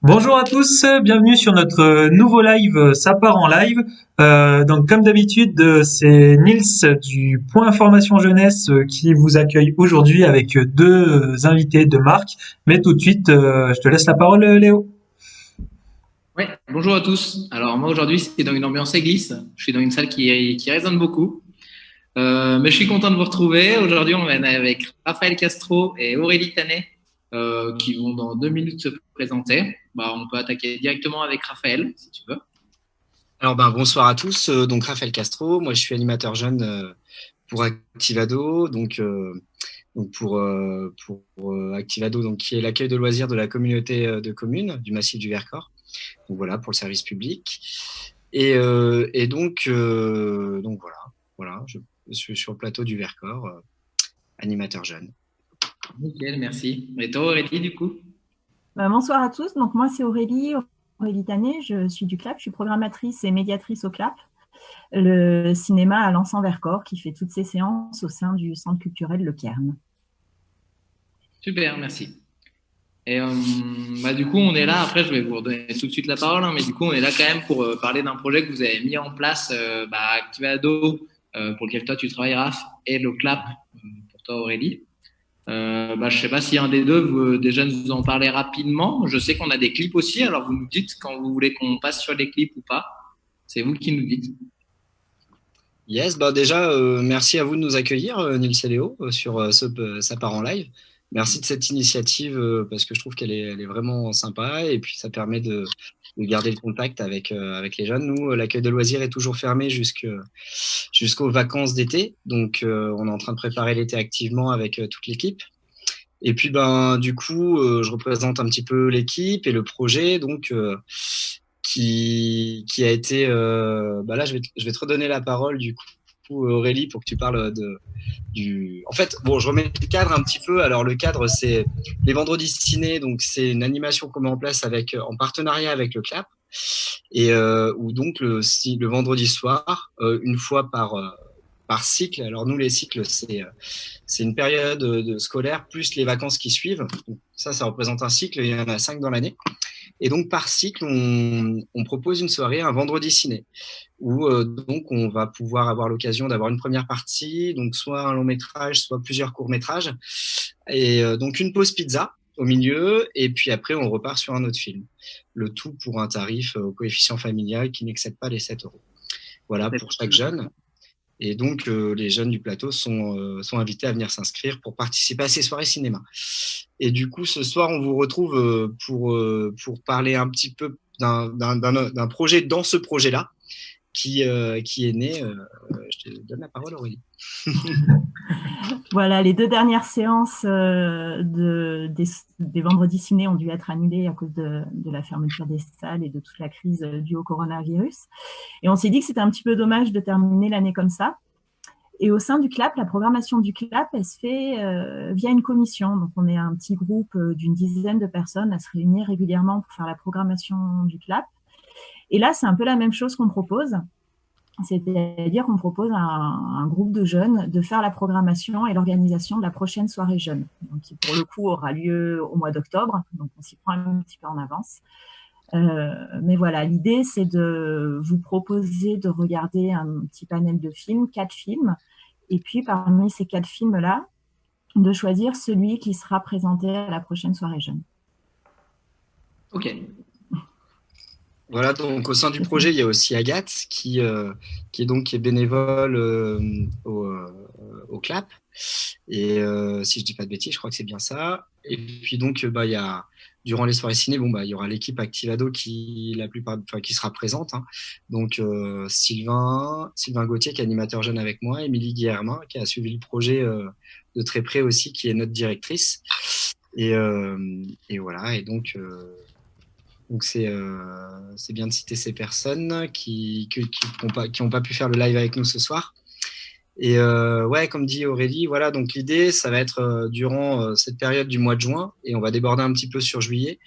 Bonjour à tous, bienvenue sur notre nouveau live, ça part en live. Donc comme d'habitude, c'est Nils du Point Information Jeunesse qui vous accueille aujourd'hui avec deux invités de marque. Mais tout de suite, je te laisse la parole, Léo. Ouais, bonjour à tous. Alors moi aujourd'hui c'est dans une ambiance église. Je suis dans une salle qui résonne beaucoup. Mais je suis content de vous retrouver. Aujourd'hui on est avec Raphaël Castro et Aurélie Tanet qui vont dans 2 minutes se présenter. On peut attaquer directement avec Raphaël si tu veux. Alors bonsoir à tous. Donc Raphaël Castro, moi je suis animateur jeune pour Activado, pour Activado, donc qui est l'accueil de loisirs de la communauté de communes du Massif du Vercors. Donc voilà pour le service public. Et donc voilà, je suis sur le plateau du Vercors, animateur jeune. Nickel, merci. Et toi Aurélie du coup? Bonsoir à tous. Donc moi c'est Aurélie Tanet, je suis du CLAP, je suis programmatrice et médiatrice au CLAP, le cinéma à l'Anse-en-Vercors qui fait toutes ses séances au sein du centre culturel Le Cairn. Super, merci. Et du coup, on est là. Après, je vais vous redonner tout de suite la parole, hein, mais du coup, on est là quand même pour parler d'un projet que vous avez mis en place, Activado, pour lequel toi tu travailles, Raph, et le CLAP pour toi, Aurélie. Je sais pas si un des deux veut déjà nous en parler rapidement. Je sais qu'on a des clips aussi, alors vous nous dites quand vous voulez qu'on passe sur les clips ou pas. C'est vous qui nous dites. Yes, déjà, merci à vous de nous accueillir, Nils et Léo, sur Ça part en live. Merci de cette initiative parce que je trouve elle est vraiment sympa et puis ça permet de garder le contact avec les jeunes. Nous, l'accueil de loisirs est toujours fermé jusqu'aux vacances d'été. Donc, on est en train de préparer l'été activement avec toute l'équipe. Et puis, du coup, je représente un petit peu l'équipe et le projet. Donc, qui a été. Là, je vais te redonner la parole du coup, Aurélie, pour que tu parles du. En fait, bon, je remets le cadre un petit peu. Alors, le cadre, c'est les vendredis ciné. Donc, c'est une animation qu'on met en place en partenariat avec le CLAP. Et où donc, le vendredi soir, une fois par cycle. Alors, nous, les cycles, c'est une période scolaire plus les vacances qui suivent. Donc, ça représente un cycle. Il y en a 5 dans l'année. Et donc, par cycle, on propose une soirée, un vendredi ciné, où donc on va pouvoir avoir l'occasion d'avoir une première partie, donc soit un long métrage, soit plusieurs courts métrages, et donc une pause pizza au milieu, et puis après, on repart sur un autre film. Le tout pour un tarif au coefficient familial qui n'excède pas les 7 euros. Voilà, pour chaque jeune. Et donc, les jeunes du plateau sont invités à venir s'inscrire pour participer à ces soirées cinéma. Et du coup, ce soir, on vous retrouve pour parler un petit peu d'un projet dans ce projet-là qui est né. Je te donne la parole, Aurélie. Voilà, les 2 dernières séances des vendredis ciné ont dû être annulées à cause de la fermeture des salles et de toute la crise due au coronavirus. Et on s'est dit que c'était un petit peu dommage de terminer l'année comme ça. Et au sein du CLAP, la programmation du CLAP, elle se fait via une commission. Donc, on est un petit groupe d'une dizaine de personnes à se réunir régulièrement pour faire la programmation du CLAP. Et là, c'est un peu la même chose qu'on propose. C'est-à-dire qu'on propose à un groupe de jeunes de faire la programmation et l'organisation de la prochaine soirée jeune, donc qui pour le coup aura lieu au mois d'octobre, donc on s'y prend un petit peu en avance. Mais voilà, l'idée c'est de vous proposer de regarder un petit panel de films, 4 films, et puis parmi ces 4 films-là, de choisir celui qui sera présenté à la prochaine soirée jeune. Ok. Voilà, donc au sein du projet, il y a aussi Agathe qui est bénévole au CLAP. Et si je dis pas de bêtises, je crois que c'est bien ça. Et puis donc, il y a durant les soirées ciné, il y aura l'équipe Activado qui sera présente, hein. Donc Sylvain Gauthier qui est animateur jeune avec moi, Émilie Guillermin qui a suivi le projet de très près aussi, qui est notre directrice. Et voilà. Et donc c'est bien de citer ces personnes qui n'ont pas pu faire le live avec nous ce soir. Et ouais, comme dit Aurélie, voilà, donc l'idée, ça va être durant cette période du mois de juin, et on va déborder un petit peu sur juillet,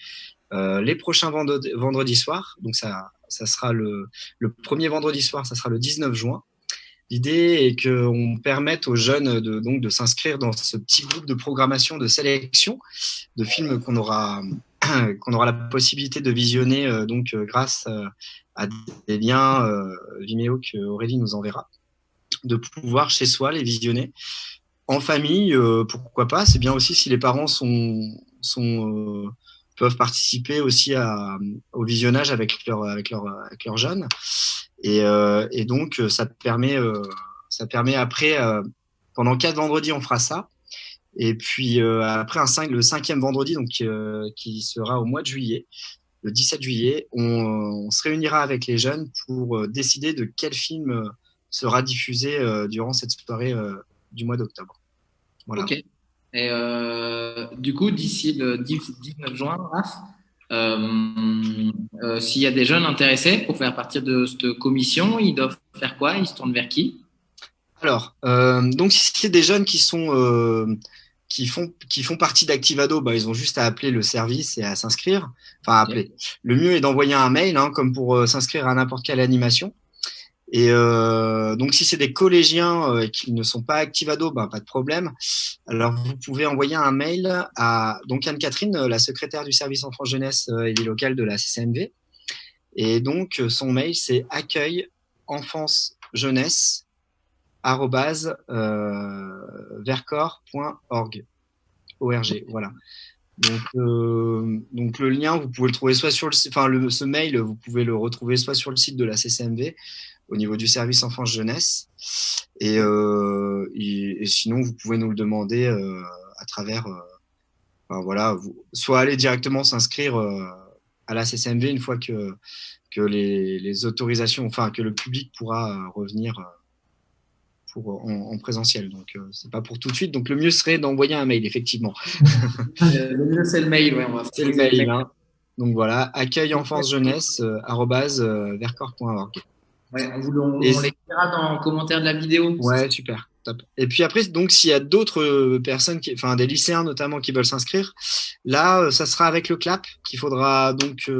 les prochains vendredis soirs, donc ça sera le premier vendredi soir, ça sera le 19 juin. L'idée est qu'on permette aux jeunes de s'inscrire dans ce petit groupe de programmation, de sélection de films qu'on aura qu'on aura la possibilité de visionner donc grâce à des liens Vimeo que Aurélie nous enverra, de pouvoir chez soi les visionner en famille, pourquoi pas. C'est bien aussi si les parents peuvent participer aussi au visionnage avec leurs jeunes. Et donc, ça permet après, pendant 4 vendredis, on fera ça. Et puis après, le 5e vendredi, donc, qui sera au mois de juillet, le 17 juillet, on se réunira avec les jeunes pour décider de quel film sera diffusé durant cette soirée du mois d'octobre. Voilà. Ok. Et du coup, d'ici le 19 juin, Raph, s'il y a des jeunes intéressés pour faire partie de cette commission, ils doivent faire quoi? Ils se tournent vers qui? Alors, donc si c'est des jeunes qui font partie d'Activado, bah, ils ont juste à appeler le service et à s'inscrire. Enfin, à appeler. Le mieux est d'envoyer un mail, hein, comme pour s'inscrire à n'importe quelle animation. Et donc, si c'est des collégiens qui ne sont pas Activado, bah, pas de problème. Alors, vous pouvez envoyer un mail à donc Anne-Catherine, la secrétaire du service enfance jeunesse et vie locale de la CCMV. Et donc, son mail, c'est accueillenfancejeunesse@vercors.org. ORG, voilà. Donc le lien, vous pouvez le trouver soit sur ce mail, vous pouvez le retrouver soit sur le site de la CCMV au niveau du service enfance jeunesse, et sinon vous pouvez nous le demander à travers, voilà, soit aller directement s'inscrire à la CCMV une fois que les autorisations, enfin que le public pourra revenir en présentiel. Donc, c'est pas pour tout de suite. Donc, le mieux serait d'envoyer un mail, effectivement. Le mieux, c'est le mail. Ouais, c'est le mail. Hein. Donc, voilà, accueillenfancejeunesse@vercors.org. Ouais, on l'écrira dans le commentaire de la vidéo. Ouais, super. Top. Et puis après, donc, s'il y a d'autres personnes, des lycéens notamment, qui veulent s'inscrire, là, ça sera avec le CLAP qu'il faudra donc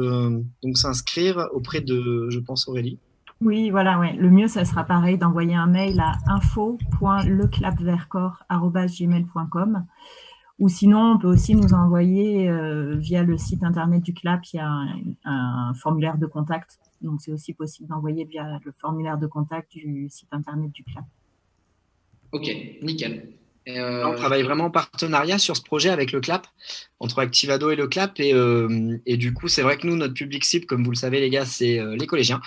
s'inscrire auprès de, je pense, Aurélie. Oui, voilà, ouais. Le mieux, ça sera pareil d'envoyer un mail à info.leclapvercors@gmail.com, ou sinon, on peut aussi nous envoyer via le site internet du CLAP, il y a un formulaire de contact. Donc, c'est aussi possible d'envoyer via le formulaire de contact du site internet du CLAP. Ok, nickel. On travaille vraiment en partenariat sur ce projet avec le CLAP, entre Activado et le CLAP. Et du coup, c'est vrai que nous, notre public cible, comme vous le savez, les gars, c'est les collégiens.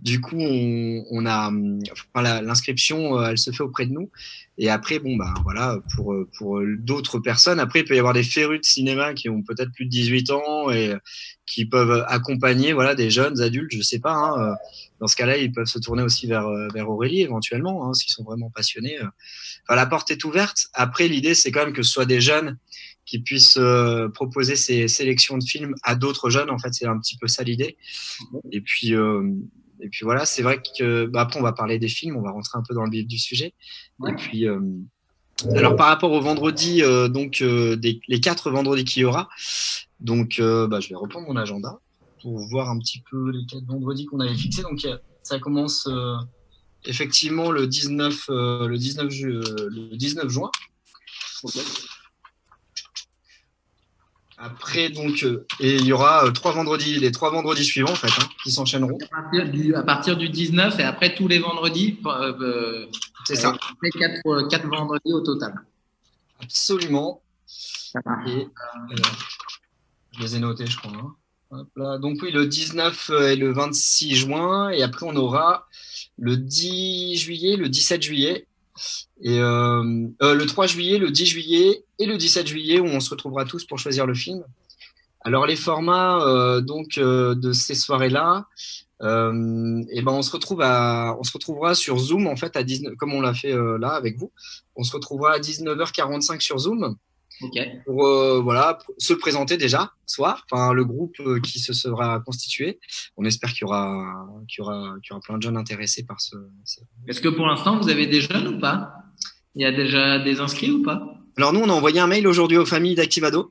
Du coup, on a l'inscription, elle se fait auprès de nous. Et après, bon, bah, voilà, pour d'autres personnes, après, il peut y avoir des férus de cinéma qui ont peut-être plus de 18 ans et qui peuvent accompagner, voilà, des jeunes adultes, je sais pas. Hein, dans ce cas-là, ils peuvent se tourner aussi vers Aurélie éventuellement, hein, s'ils sont vraiment passionnés. Enfin, la porte est ouverte. Après, l'idée, c'est quand même que ce soit des jeunes qui puissent proposer ces sélections de films à d'autres jeunes. En fait, c'est un petit peu ça l'idée. Et puis voilà, c'est vrai que après, on va parler des films, on va rentrer un peu dans le vif du sujet. Ouais. Et puis, alors par rapport au vendredi, les 4 vendredis qu'il y aura, donc je vais reprendre mon agenda pour voir un petit peu les 4 vendredis qu'on avait fixés. Donc ça commence effectivement le 19 juin. Okay. Après, donc, et il y aura les 3 vendredis suivants, en fait, hein, qui s'enchaîneront. À partir du 19 et après tous les vendredis. C'est ça. 4 vendredis au total. Absolument. Et je les ai notés, je crois. Hein. Hop là. Donc oui, le 19 et le 26 juin. Et après, on aura le 10 juillet, le 17 juillet. Et le 3 juillet, le 10 juillet et le 17 juillet où on se retrouvera tous pour choisir le film. Alors les formats de ces soirées-là, on se retrouvera sur Zoom en fait à 19, comme on l'a fait là avec vous. On se retrouvera à 19h45 sur Zoom. Okay. Pour se présenter déjà, le groupe qui se sera constitué. On espère qu'il y aura plein de jeunes intéressés par ce. Est-ce que pour l'instant vous avez des jeunes ou pas? Il y a déjà des inscrits ou pas? Alors nous, on a envoyé un mail aujourd'hui aux familles d'Activado,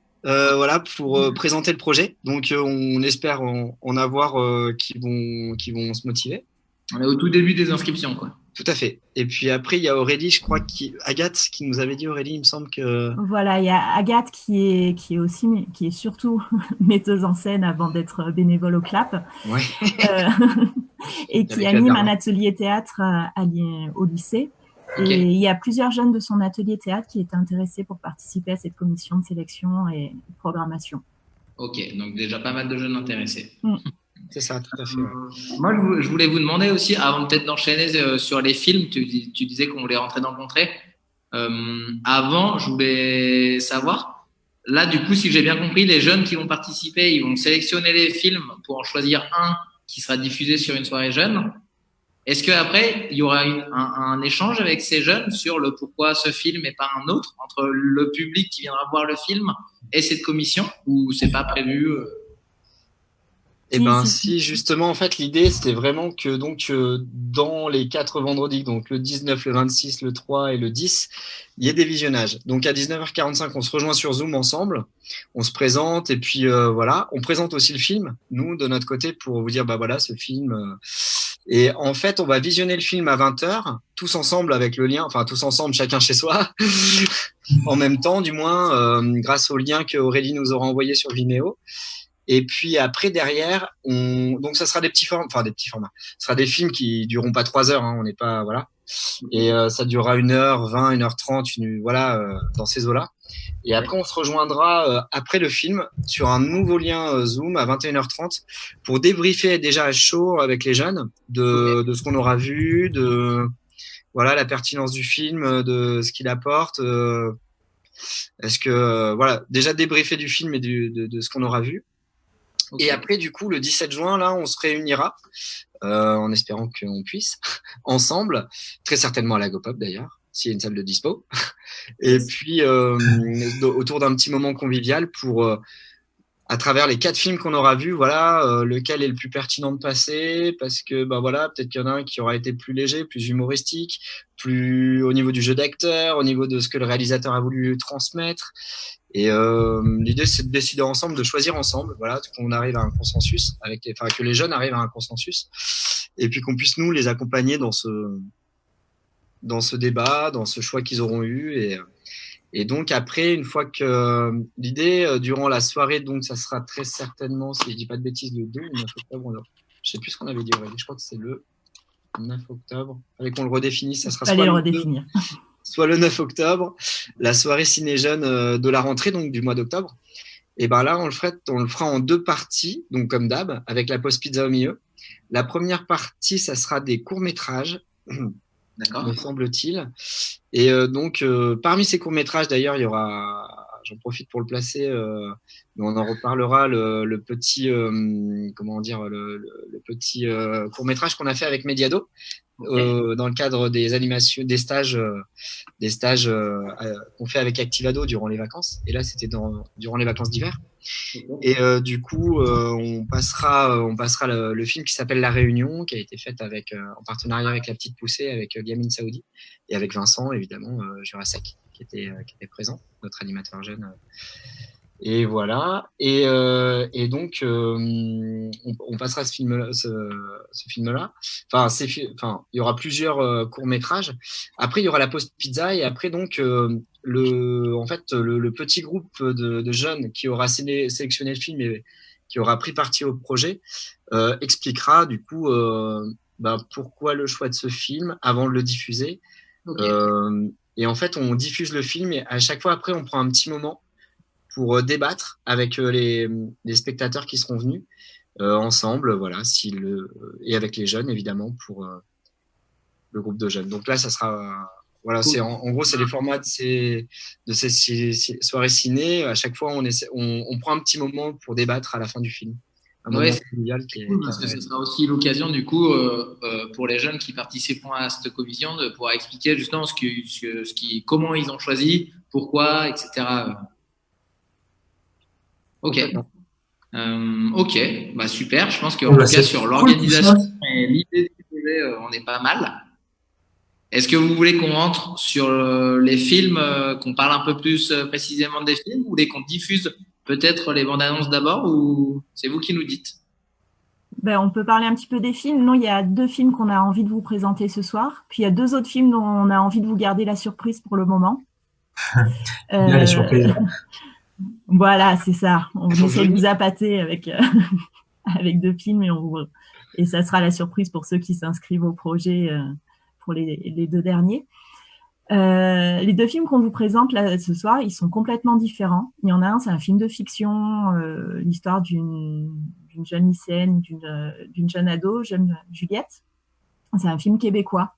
pour présenter le projet. Donc on espère en avoir qui vont se motiver. On est au tout début des inscriptions, quoi. Tout à fait. Et puis après, il y a Aurélie, je crois, Agathe, qui nous avait dit, Aurélie, il me semble que… Voilà, il y a Agathe qui est surtout metteuse en scène avant d'être bénévole au CLAP. Ouais. Et qui anime un atelier théâtre au lycée. Okay. Et il y a plusieurs jeunes de son atelier théâtre qui étaient intéressés pour participer à cette commission de sélection et de programmation. Ok, donc déjà pas mal de jeunes intéressés. C'est ça, tout à fait. Moi, je voulais vous demander aussi, avant peut-être d'enchaîner sur les films, tu disais qu'on voulait rentrer dans le concret. Avant, je voulais savoir, là, du coup, si j'ai bien compris, les jeunes qui vont participer, ils vont sélectionner les films pour en choisir un qui sera diffusé sur une soirée jeune. Est-ce qu'après, il y aura un échange avec ces jeunes sur le pourquoi ce film et pas un autre, entre le public qui viendra voir le film et cette commission, ou c'est pas prévu Eh ben, si, justement, en fait, l'idée, c'était vraiment que, donc, dans les 4 vendredis, donc le 19, le 26, le 3 et le 10, il y ait des visionnages. Donc, à 19h45, on se rejoint sur Zoom ensemble, on se présente, et puis, voilà, on présente aussi le film, nous, de notre côté, pour vous dire, bah voilà, ce film. Et en fait, on va visionner le film à 20h, tous ensemble avec le lien, enfin, tous ensemble, chacun chez soi, en même temps, du moins, grâce au lien que Aurélie nous aura envoyé sur Vimeo. Et puis après, derrière, donc ça sera des petits formats, Ce sera des films qui dureront pas 3 heures, hein, on n'est pas, voilà. Et ça durera 1h20, 1h30, voilà, dans ces eaux-là. Et après, on se rejoindra après le film sur un nouveau lien Zoom à 21h30 pour débriefer déjà à chaud avec les jeunes de ce qu'on aura vu, de voilà la pertinence du film, de ce qu'il apporte. Est-ce que voilà, déjà débriefer du film et de ce qu'on aura vu. Okay. Et après, du coup, le 17 juin, là, on se réunira, en espérant qu'on puisse, ensemble, très certainement à la GoPop d'ailleurs, s'il y a une salle de dispo. Et puis, autour d'un petit moment convivial pour, à travers les 4 films qu'on aura vus, voilà, lequel est le plus pertinent de passer, parce que, bah voilà, peut-être qu'il y en a un qui aura été plus léger, plus humoristique, plus au niveau du jeu d'acteur, au niveau de ce que le réalisateur a voulu transmettre. Et l'idée, c'est de décider ensemble, de choisir ensemble, voilà, qu'on arrive à un consensus, que les jeunes arrivent à un consensus, et puis qu'on puisse nous les accompagner dans ce débat, dans ce choix qu'ils auront eu. Et donc après, une fois que l'idée, durant la soirée, donc ça sera très certainement, si je dis pas de bêtises, le 2 ou le 9 octobre, je sais plus ce qu'on avait dit, Aurélie, je crois que c'est le 9 octobre. Fallait qu'on le redéfinisse, ça sera soit le 9 octobre, la soirée ciné-jeune de la rentrée, donc du mois d'octobre. Et ben là, on le fera en 2 parties, donc comme d'hab, avec la pause pizza au milieu. La première partie, ça sera des courts-métrages, me semble-t-il. Et donc, parmi ces courts-métrages, d'ailleurs, il y aura, j'en profite pour le placer, mais on en reparlera, le petit, comment dire, le petit court-métrage qu'on a fait avec Mediado. Okay. Dans le cadre des animations, des stages qu'on fait avec Activado durant les vacances. Et là, c'était durant les vacances d'hiver. Okay. Et du coup, on passera le film qui s'appelle La Réunion, qui a été fait en partenariat avec La Petite Poussée, avec Liamine Saoudi et avec Vincent, évidemment, Jurasek, qui était présent, notre animateur jeune. Et voilà. Et donc, on passera ce film-là. Enfin, il y aura plusieurs courts-métrages. Après, il y aura la pause pizza. Et après, donc, le petit groupe de jeunes qui aura sélectionné le film et qui aura pris partie au projet expliquera, du coup, pourquoi le choix de ce film avant de le diffuser. Okay. Et en fait, on diffuse le film et à chaque fois, après, on prend un petit moment pour débattre avec les spectateurs qui seront venus ensemble, voilà, et avec les jeunes, évidemment, pour le groupe de jeunes. Donc là, ça sera, voilà, cool. En gros, c'est les formats de ces soirées ciné. À chaque fois, on prend un petit moment pour débattre à la fin du film. Ouais, c'est cool parce que ce sera aussi l'occasion, du coup, pour les jeunes qui participeront à cette commission, de pouvoir expliquer justement comment ils ont choisi, pourquoi, etc. Ok. Ok, bah super. Je pense qu'en tout cas, sur l'organisation et l'idée du projet, on est pas mal. Est-ce que vous voulez qu'on rentre sur les films, qu'on parle un peu plus précisément des films, ou vous voulez qu'on diffuse peut-être les bandes annonces d'abord, ou c'est vous qui nous dites? On peut parler un petit peu des films. Non, il y a 2 films qu'on a envie de vous présenter ce soir. Puis il y a 2 autres films dont on a envie de vous garder la surprise pour le moment. Bien les surprises. Voilà, c'est ça. On essaie de vous appâter avec 2 films et ça sera la surprise pour ceux qui s'inscrivent au projet pour les 2 derniers. Les 2 films qu'on vous présente là ce soir, ils sont complètement différents. Il y en a un, c'est un film de fiction, l'histoire d'une jeune lycéenne, d'une jeune ado, jeune Juliette. C'est un film québécois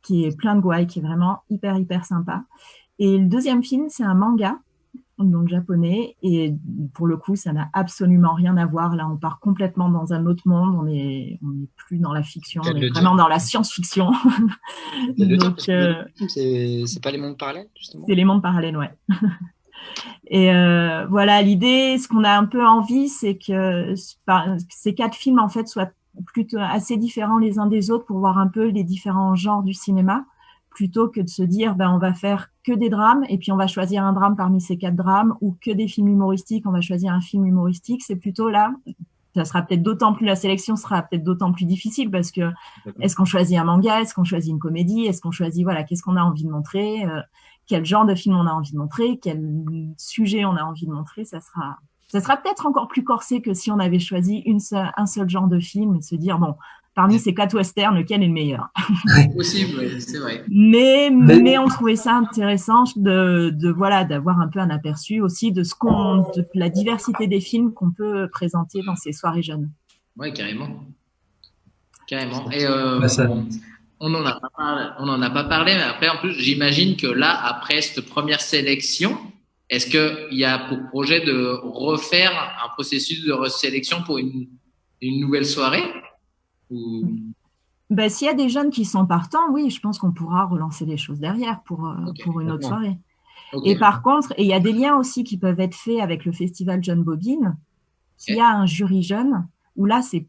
qui est plein de gouailles, qui est vraiment hyper sympa. Et le 2e film, c'est un manga, donc japonais, et pour le coup, ça n'a absolument rien à voir. Là, on part complètement dans un autre monde. On est plus dans la fiction, on est vraiment dans la science-fiction. Donc, c'est pas les mondes parallèles, justement. C'est les mondes parallèles, ouais. Et voilà, l'idée, ce qu'on a un peu envie, c'est que ces 4 films, en fait, soient plutôt assez différents les uns des autres pour voir un peu les différents genres du cinéma, plutôt que de se dire on va faire que des drames et puis on va choisir un drame parmi ces 4 drames, ou que des films humoristiques, on va choisir un film humoristique. C'est plutôt là, ça sera peut-être d'autant plus, la sélection sera peut-être d'autant plus difficile parce que est-ce qu'on choisit un manga, est-ce qu'on choisit une comédie, est-ce qu'on choisit, qu'est-ce qu'on a envie de montrer, quel genre de film on a envie de montrer, quel sujet on a envie de montrer. Ça sera peut-être encore plus corsé que si on avait choisi un seul genre de film et se dire parmi ces 4 westerns, lequel est le meilleur? Possible, oui, c'est vrai. Mais on trouvait ça intéressant d'avoir un peu un aperçu aussi de la diversité des films qu'on peut présenter dans ces soirées jeunes. Oui, carrément. Et on n'en a pas parlé, mais après, en plus, j'imagine que là, après cette première sélection, est-ce qu'il y a pour projet de refaire un processus de resélection pour une nouvelle soirée? S'il y a des jeunes qui sont partants, oui, je pense qu'on pourra relancer les choses derrière pour une autre soirée. Et par contre, il y a des liens aussi qui peuvent être faits avec le festival John Bobine, qui a un jury jeune, où là, c'est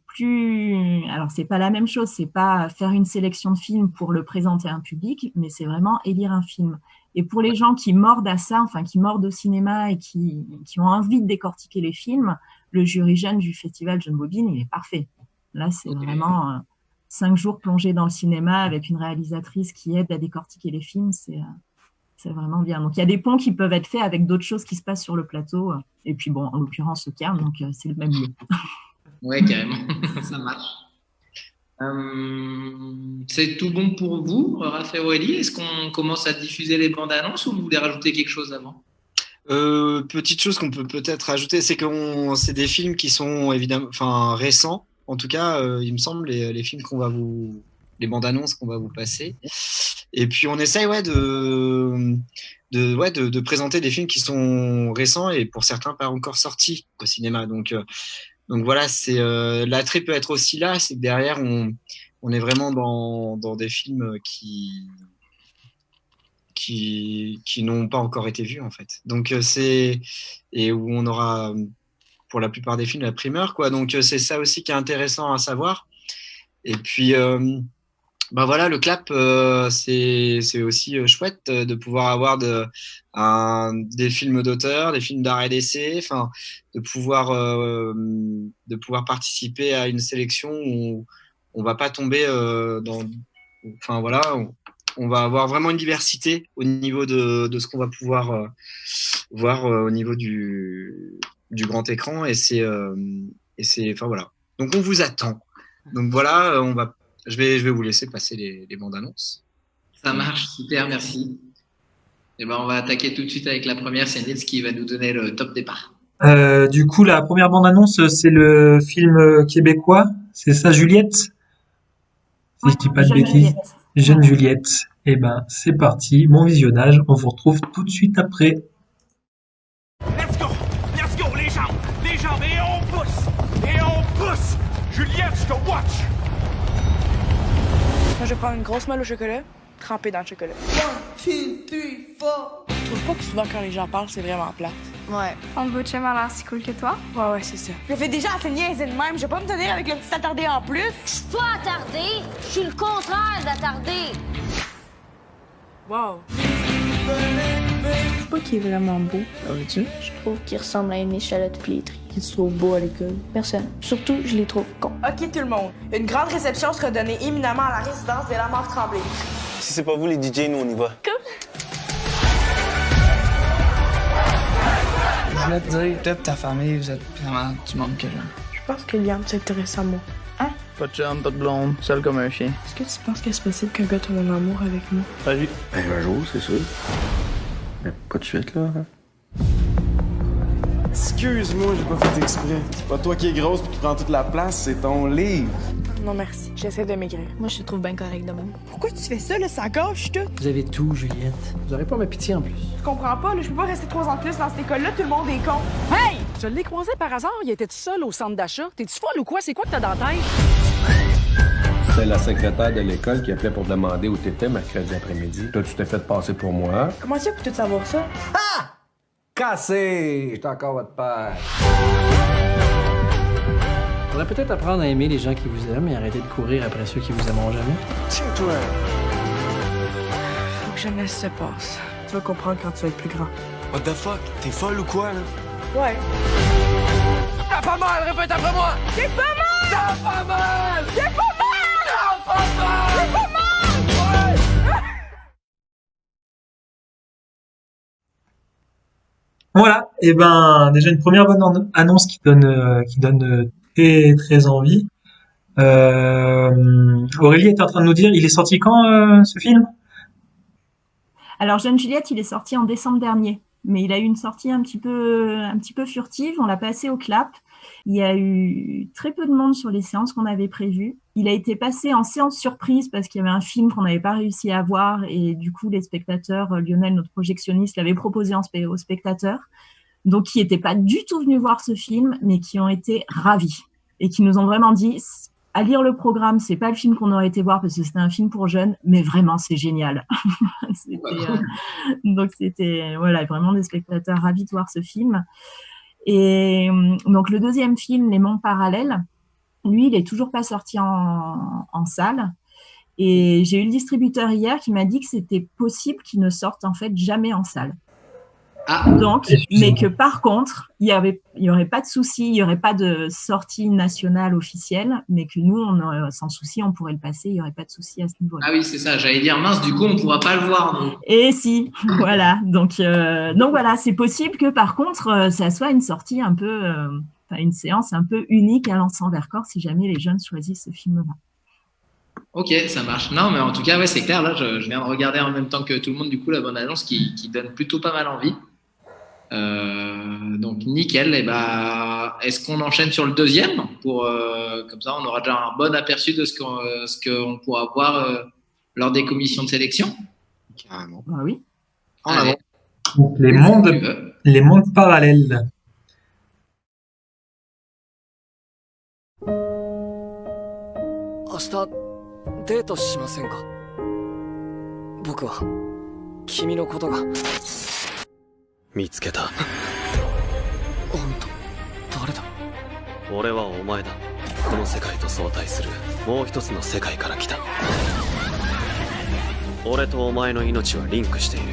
pas la même chose, c'est pas faire une sélection de films pour le présenter à un public, mais c'est vraiment élire un film. Et pour les gens qui mordent à ça, qui mordent au cinéma et qui ont envie de décortiquer les films, le jury jeune du festival John Bobine, il est parfait. Là, c'est vraiment 5 jours plongés dans le cinéma avec une réalisatrice qui aide à décortiquer les films. C'est vraiment bien. Donc, il y a des ponts qui peuvent être faits avec d'autres choses qui se passent sur le plateau. Et puis, en l'occurrence, au Cairn, donc c'est le même lieu. Oui, carrément. Ça marche. C'est tout bon pour vous, Raphaël Aurélie? Est-ce qu'on commence à diffuser les bandes annonces ou vous voulez rajouter quelque chose avant? Petite chose qu'on peut peut-être rajouter, c'est que c'est des films qui sont évidemment, récents. En tout cas, il me semble, les films les bandes annonces qu'on va vous passer. Et puis on essaye de présenter des films qui sont récents et pour certains pas encore sortis au cinéma. Donc voilà, l'attrait peut être aussi là, c'est que derrière on est vraiment dans des films qui n'ont pas encore été vus en fait. Donc et où on aura pour la plupart des films la primeur quoi. Donc c'est ça aussi qui est intéressant à savoir. Et puis voilà, le clap c'est aussi chouette de pouvoir avoir des films d'auteur, des films d'art et d'essai, de pouvoir participer à une sélection où on va pas tomber on va avoir vraiment une diversité au niveau de ce qu'on va pouvoir voir au niveau du grand écran et c'est voilà. Donc on vous attend. Donc voilà, je vais vous laisser passer les bandes annonces. Ça marche, super, merci. Et on va attaquer tout de suite avec la première, c'est Nils qui va nous donner le top départ. Du coup, la première bande-annonce, c'est le film québécois, c'est ça, Juliette? Si je dis pas de bêtises. Jeune Juliette. Eh ben, c'est parti, bon visionnage, on vous retrouve tout de suite après. Let's go, les jambes, et on pousse, Juliette, je te watch. Moi, je prends une grosse molle au chocolat, trempée dans le chocolat. 1, 2, 3, 4. Je trouve pas que souvent quand les gens parlent, c'est vraiment plate. Ouais. Ton beau chum a l'air si cool que toi. Ouais, c'est ça. Je fais déjà assez niaiser de même, je vais pas me tenir avec le petit attardé en plus. Je suis pas attardé, je suis le contraire d'attardé. Wow. Je trouve pas qu'il est vraiment beau. Veux-tu? Je trouve qu'il ressemble à une échalote flétrie. Qui tu trouves beau à l'école? Personne. Surtout, je les trouve cons. Ok tout le monde. Une grande réception sera donnée éminemment à la résidence de la mort Tremblay. Si c'est pas vous les DJ, nous on y va. Je voulais te dire, toi et ta famille, vous êtes vraiment du monde que j'aime. Je pense que Liam s'intéresse à moi. Hein? Pas de chum, pas de blonde, seul comme un chien. Est-ce que tu penses que c'est possible qu'un gars tombe en amour avec nous? Salut. Ben, un jour, c'est sûr. Mais pas de suite, là. Excuse-moi, j'ai pas fait exprès. C'est pas toi qui es grosse pis qui prends toute la place, c'est ton livre. Non merci, j'essaie de maigrir. Moi, je te trouve bien correct de même. Pourquoi tu fais ça là? Ça gâche tout. Vous avez tout, Juliette. Vous aurez pas ma pitié en plus. Je comprends pas, là, je peux pas rester 3 ans de plus dans cette école-là, tout le monde est con. Hey! Je l'ai croisé par hasard, il était tout seul au centre d'achat. T'es-tu folle ou quoi? C'est quoi que t'as dans la tête? C'était la secrétaire de l'école qui appelait pour demander où t'étais mercredi après-midi. Toi, tu t'es fait passer pour moi. Comment tu as pu tout savoir ça? Ah! Cassé! J'étais encore votre père. Faudrait peut-être apprendre à aimer les gens qui vous aiment et arrêter de courir après ceux qui vous aimeront jamais. Tiens-toi. Faut que jeunesse se passe. Tu vas comprendre quand tu vas être plus grand. What the fuck? T'es folle ou quoi, là? Ouais. T'as pas mal, répète après moi! J'ai pas mal! T'as pas mal! J'ai pas mal! T'as pas mal! J'ai pas mal! Voilà, et ben déjà une première bonne annonce qui donne très très envie. Aurélie est en train de nous dire, il est sorti quand ce film? Alors, Jeune Juliette, il est sorti en décembre dernier, mais il a eu une sortie un petit peu furtive. On l'a passé au clap. Il y a eu très peu de monde sur les séances qu'on avait prévues. Il a été passé en séance surprise parce qu'il y avait un film qu'on n'avait pas réussi à voir et du coup, les spectateurs, Lionel, notre projectionniste, l'avait proposé aux spectateurs. Donc, qui n'étaient pas du tout venus voir ce film, mais qui ont été ravis et qui nous ont vraiment dit, à lire le programme, c'est pas le film qu'on aurait été voir parce que c'était un film pour jeunes, mais vraiment, c'est génial. Donc, c'était voilà, vraiment des spectateurs ravis de voir ce film. Et donc, le deuxième film, Les Mondes Parallèles, lui, il est toujours pas sorti en salle. Et j'ai eu le distributeur hier qui m'a dit que c'était possible qu'il ne sorte en fait jamais en salle. Ah, Donc, mais que par contre, il y aurait pas de souci, il y aurait pas de sortie nationale officielle, mais que nous, sans souci, on pourrait le passer, il y aurait pas de souci à ce niveau-là. ah oui, c'est ça. J'allais dire, mince, du coup, on pourra pas le voir. Donc. Et si, voilà. Donc voilà, c'est possible que par contre, ça soit une sortie un peu, une séance un peu unique à l'Anse-en-Vercors si jamais les jeunes choisissent ce film-là. Ok, ça marche. Non, mais en tout cas, ouais, c'est clair. Là, je viens de regarder en même temps que tout le monde, du coup, la bonne annonce qui donne plutôt pas mal envie. Donc nickel. Et est-ce qu'on enchaîne sur le deuxième pour comme ça, on aura déjà un bon aperçu de ce qu'on pourra voir lors des commissions de sélection. Carrément. Bah oui. En avant. Donc, les mondes parallèles. 明日デートしませんか？僕は君のことが見つけた。あんた誰だ？俺はお前だ。この世界と相対するもう一つの世界から来た。俺とお前の命はリンクしている。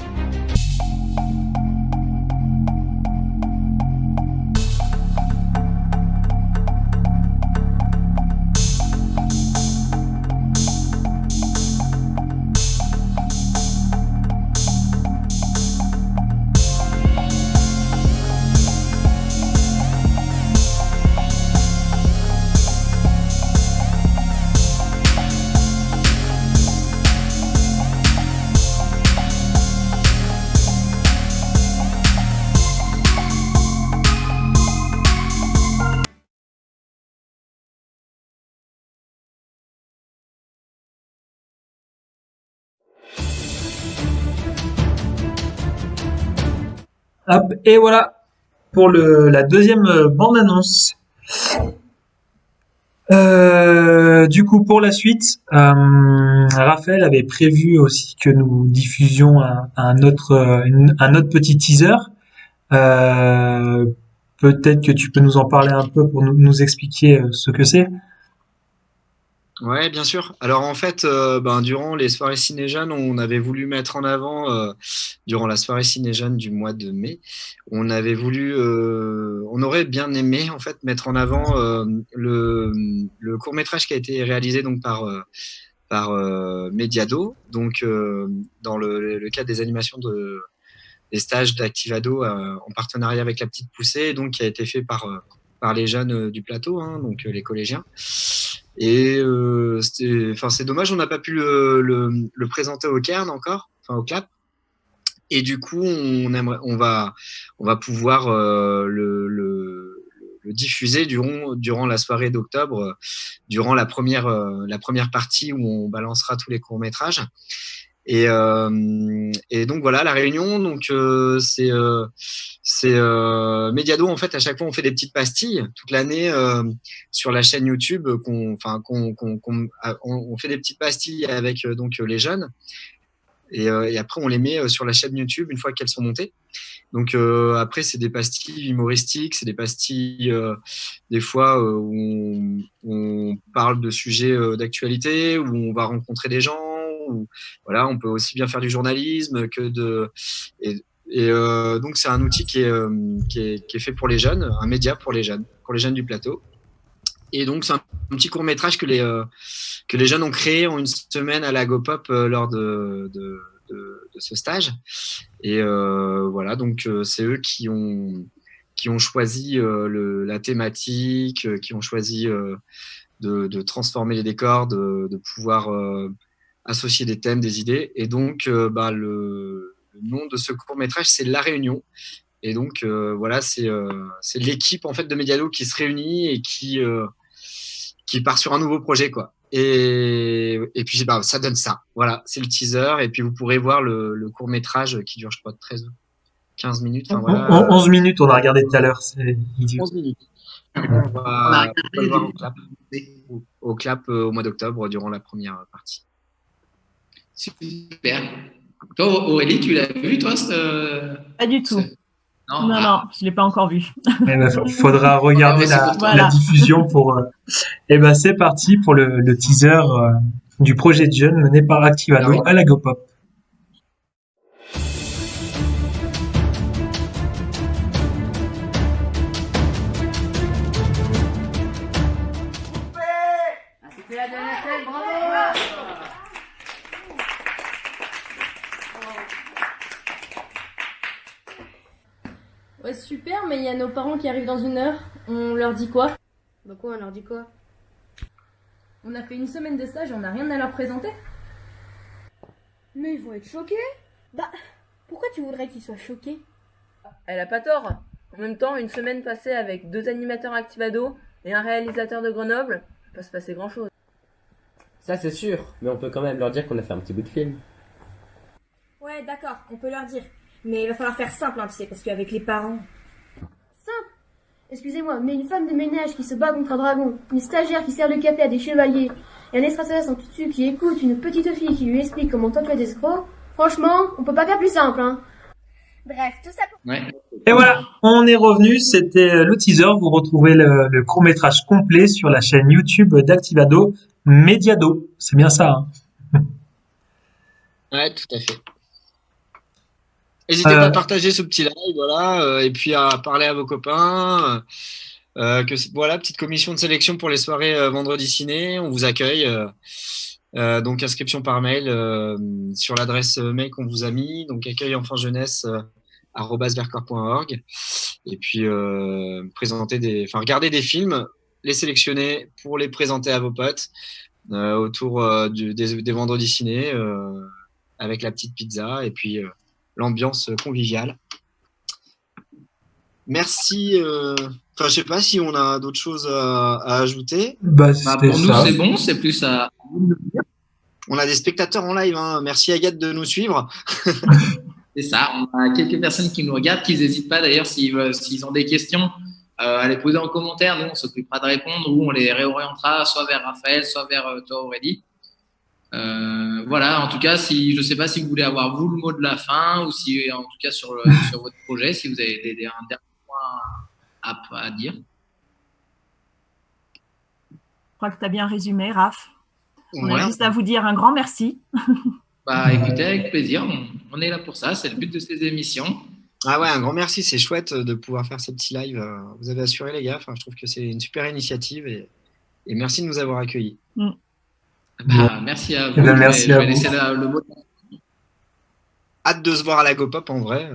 Hop, et voilà pour la deuxième bande-annonce. Du coup, pour la suite, Raphaël avait prévu aussi que nous diffusions un autre petit teaser. Peut-être que tu peux nous en parler un peu pour nous expliquer ce que c'est. Ouais, bien sûr. Alors en fait, durant les soirées Ciné-Jeunes, on avait voulu mettre en avant, durant la soirée Ciné-Jeunes du mois de mai, on aurait bien aimé en fait mettre en avant le court-métrage qui a été réalisé donc par Mediado, donc dans le cadre des animations des stages d'Activado en partenariat avec la Petite Poussée, donc qui a été fait par les jeunes du plateau, hein, donc les collégiens. Et c'est dommage, on n'a pas pu le présenter au Cairn encore, enfin au CLAP. Et du coup, on va pouvoir le diffuser durant la soirée d'octobre, durant la première partie où on balancera tous les courts-métrages. Et donc voilà, la réunion, donc c'est Mediado, en fait, à chaque fois on fait des petites pastilles toute l'année sur la chaîne YouTube, on fait des petites pastilles avec donc les jeunes, et après on les met sur la chaîne YouTube une fois qu'elles sont montées. Donc après c'est des pastilles humoristiques, c'est des pastilles des fois où on parle de sujets d'actualité, où on va rencontrer des gens, où, voilà, on peut aussi bien faire du journalisme que donc c'est un outil qui est fait pour les jeunes, un média pour les jeunes du plateau. Et donc c'est un petit court métrage que les jeunes ont créé en une semaine à la GoPop lors de ce stage. Et voilà, donc c'est eux qui ont choisi la thématique, qui ont choisi de transformer les décors, de pouvoir associer des thèmes, des idées. Et donc le nom de ce court-métrage, c'est La Réunion. Et donc voilà, c'est l'équipe en fait de Mediado qui se réunit et qui part sur un nouveau projet, quoi. Et puis ça donne ça. Voilà, c'est le teaser. Et puis vous pourrez voir le court-métrage qui dure, je crois, 15 minutes. Enfin, voilà. 11 minutes, on a regardé tout à l'heure, c'est idiot. 11 minutes. On va le voir au CLAP au mois d'octobre durant la première partie. Super. Toi, Aurélie, tu l'as vu, toi Pas du tout. Non, je l'ai pas encore vu. Faudra regarder la diffusion pour. C'est parti pour le teaser du projet de jeunes mené par Activado à la GoPop. Ouais, super, mais il y a nos parents qui arrivent dans 1 heure. On leur dit quoi? Bah quoi, on leur dit quoi? On a fait 1 semaine de stage et on n'a rien à leur présenter. Mais ils vont être choqués. Bah, pourquoi tu voudrais qu'ils soient choqués? Elle a pas tort. En même temps, 1 semaine passée avec 2 animateurs Activado et un réalisateur de Grenoble, il peut pas se passer grand chose. Ça c'est sûr, mais on peut quand même leur dire qu'on a fait un petit bout de film. Ouais, d'accord, on peut leur dire. Mais il va falloir faire simple, hein, tu sais, parce qu'avec les parents... Simple? Excusez-moi, mais une femme de ménage qui se bat contre un dragon, une stagiaire qui sert le café à des chevaliers, et un extraterrestre en tutu qui écoute une petite fille qui lui explique comment toi tu es des escrocs, franchement, on peut pas faire plus simple, hein. Bref, tout ça pour... Ouais. Et voilà, on est revenu, c'était le teaser. Vous retrouvez le court-métrage complet sur la chaîne YouTube d'Activado, Mediado. C'est bien ça, hein? Ouais, tout à fait. N'hésitez pas à partager ce petit live, voilà, et puis à parler à vos copains. Voilà, petite commission de sélection pour les soirées vendredi ciné. On vous accueille. Donc inscription par mail sur l'adresse mail qu'on vous a mis, donc accueillenfantjeunesse@vercors.org. Et puis regarder des films, les sélectionner pour les présenter à vos potes autour des vendredis ciné avec la petite pizza et puis l'ambiance conviviale. Merci. Je sais pas si on a d'autres choses à ajouter. Pour nous, c'est bon. C'est plus à. On a des spectateurs en live. Hein. Merci Agathe de nous suivre. C'est ça. On a quelques personnes qui nous regardent, qui n'hésitent pas d'ailleurs s'ils ont des questions à les poser en commentaire. Nous, on s'occupera de répondre ou on les réorientera soit vers Raphaël, soit vers toi Aurélie. Voilà, en tout cas, je ne sais pas si vous voulez avoir vous le mot de la fin ou si, en tout cas, sur votre projet, si vous avez un dernier point à dire. Je crois que tu as bien résumé, Raph. On a juste à vous dire un grand merci. Bah écoutez, avec plaisir, on est là pour ça, c'est le but de ces émissions. Ah ouais, un grand merci, c'est chouette de pouvoir faire ces petits lives. Vous avez assuré les gars, enfin, je trouve que c'est une super initiative et merci de nous avoir accueillis. Bah, merci à vous. Merci je à vais vous. laisser le mot. Hâte de se voir à la GoPop en vrai.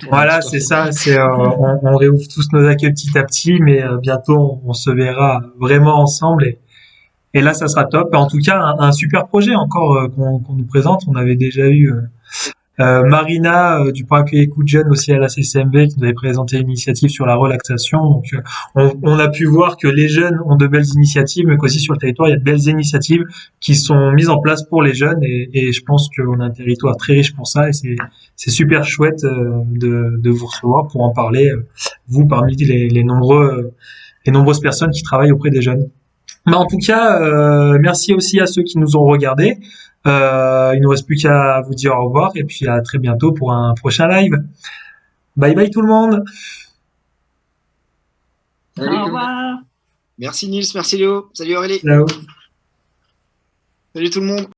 Voilà, c'est ça. On réouvre tous nos accueils petit à petit, mais bientôt on se verra vraiment ensemble et là ça sera top. En tout cas, un super projet encore qu'on nous présente. On avait déjà eu Marina du Point Accueil Écoute Jeune aussi à la CCMV qui nous avait présenté une initiative sur la relaxation. Donc on a pu voir que les jeunes ont de belles initiatives, mais qu'aussi sur le territoire il y a de belles initiatives qui sont mises en place pour les jeunes et je pense qu'on a un territoire très riche pour ça et c'est super chouette de vous recevoir pour en parler, vous parmi les nombreuses personnes qui travaillent auprès des jeunes. Mais en tout cas, merci aussi à ceux qui nous ont regardés. Il nous reste plus qu'à vous dire au revoir et puis à très bientôt pour un prochain live. Bye bye tout le monde. Au revoir. Merci Nils, merci Léo, salut Aurélie. Ciao. Salut tout le monde.